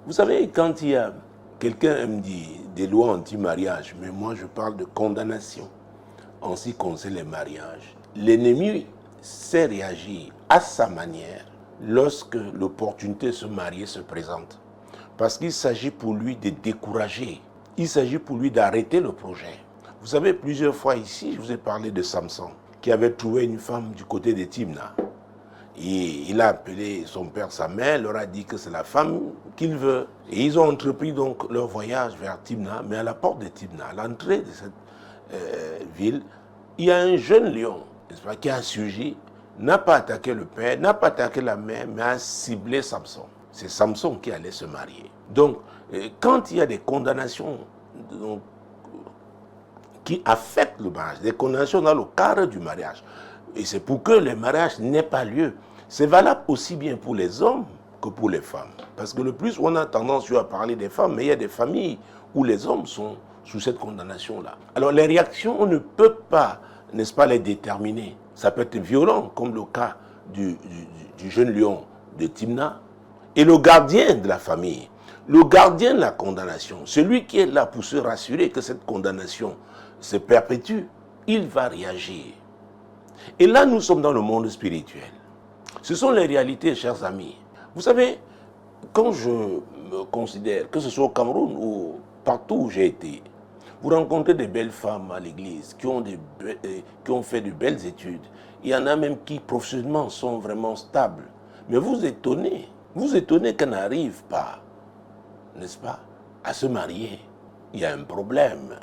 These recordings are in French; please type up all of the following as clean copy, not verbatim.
Vous savez, quand il y a quelqu'un me dit des lois anti-mariage, mais moi je parle de condamnation en ce qui concerne les mariages. L'ennemi sait réagir à sa manière lorsque l'opportunité de se marier se présente. Parce qu'il s'agit pour lui de décourager. Il s'agit pour lui d'arrêter le projet. Vous savez, plusieurs fois ici, je vous ai parlé de Samson, qui avait trouvé une femme du côté de Timna. Et il a appelé son père, sa mère, leur a dit que c'est la femme qu'il veut. Et ils ont entrepris donc leur voyage vers Timna, mais à la porte de Timna, à l'entrée de cette ville, il y a un jeune lion, n'est-ce pas, qui a surgi, n'a pas attaqué le père, n'a pas attaqué la mère, mais a ciblé Samson. C'est Samson qui allait se marier. Donc, quand il y a des condamnations donc, qui affectent le mariage, des condamnations dans le cadre du mariage, et c'est pour que le mariage n'ait pas lieu, c'est valable aussi bien pour les hommes que pour les femmes. Parce que le plus, on a tendance à parler des femmes, mais il y a des familles où les hommes sont sous cette condamnation-là. Alors, les réactions, on ne peut pas, n'est-ce pas, les déterminer. Ça peut être violent, comme le cas du jeune lion de Timna, et le gardien de la famille, le gardien de la condamnation, celui qui est là pour se rassurer que cette condamnation se perpétue, il va réagir. Et là, nous sommes dans le monde spirituel. Ce sont les réalités, chers amis. Vous savez, quand je me considère, que ce soit au Cameroun ou partout où j'ai été, vous rencontrez des belles femmes à l'église qui ont fait de belles études. Il y en a même qui, professionnellement, sont vraiment stables. Mais vous étonnez qu'elles n'arrivent pas, n'est-ce pas, à se marier. Il y a un problème.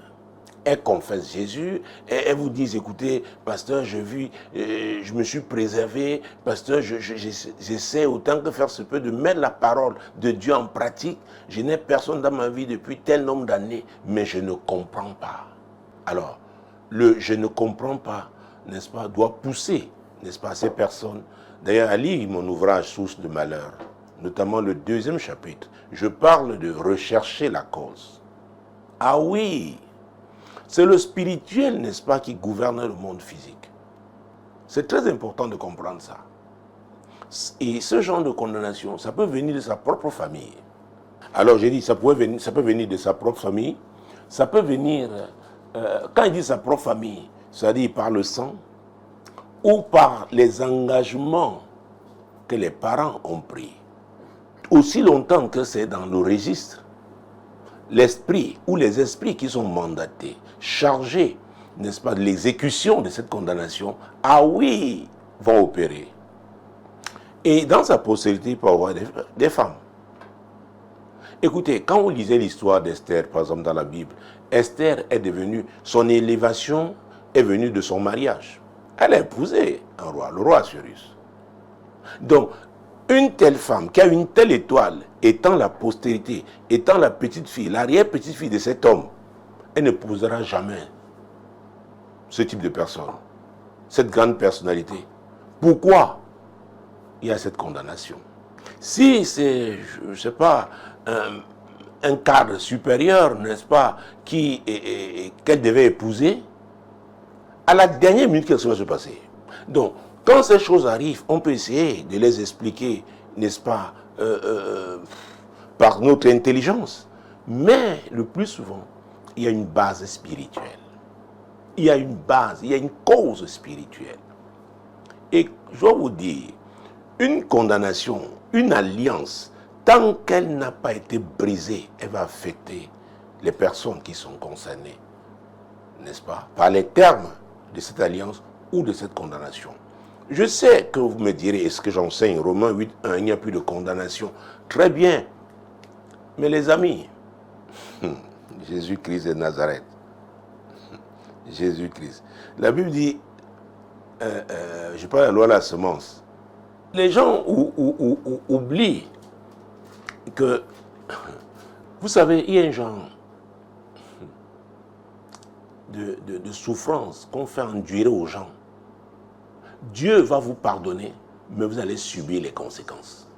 Elles confessent Jésus et elles vous disent, écoutez, pasteur, je me suis préservé, pasteur, j'essaie autant que faire se peut de mettre la parole de Dieu en pratique. Je n'ai personne dans ma vie depuis tel nombre d'années, mais je ne comprends pas. Alors, le je ne comprends pas, n'est-ce pas, doit pousser, n'est-ce pas, ces personnes. D'ailleurs, à lire mon ouvrage Source de malheur, notamment le 2e chapitre, je parle de rechercher la cause. Ah oui! C'est le spirituel, n'est-ce pas, qui gouverne le monde physique. C'est très important de comprendre ça. Et ce genre de condamnation, ça peut venir de sa propre famille. Alors j'ai dit, ça peut venir de sa propre famille, ça peut venir, quand il dit sa propre famille, c'est-à-dire par le sang, ou par les engagements que les parents ont pris. Aussi longtemps que c'est dans le registre, l'esprit ou les esprits qui sont mandatés, chargés, n'est-ce pas, de l'exécution de cette condamnation, ah oui, vont opérer. Et dans sa postérité, il peut y avoir des femmes. Écoutez, quand vous lisez l'histoire d'Esther, par exemple, dans la Bible, Esther est devenue, son élévation est venue de son mariage. Elle a épousé un roi, le roi Assyrus. Donc, une telle femme qui a une telle étoile, étant la postérité, étant la petite fille, l'arrière-petite-fille de cet homme, elle n'épousera jamais ce type de personne, cette grande personnalité. Pourquoi il y a cette condamnation? Si c'est, je ne sais pas, un cadre supérieur, n'est-ce pas, qu'elle devait épouser, à la dernière minute, qu'est-ce qui va se passer? Donc, quand ces choses arrivent, on peut essayer de les expliquer, n'est-ce pas, par notre intelligence. Mais le plus souvent, il y a une base spirituelle. Il y a une base, il y a une cause spirituelle. Et je dois vous dire, une condamnation, une alliance, tant qu'elle n'a pas été brisée, elle va affecter les personnes qui sont concernées, n'est-ce pas, par les termes de cette alliance ou de cette condamnation. Je sais que vous me direz, est-ce que j'enseigne Romains 8:1, il n'y a plus de condamnation. Très bien. Mais les amis, Jésus-Christ de Nazareth, Jésus-Christ. La Bible dit, je parle de la loi de la semence. Les gens oublient que, vous savez, il y a un genre de souffrance qu'on fait endurer aux gens. Dieu va vous pardonner, mais vous allez subir les conséquences.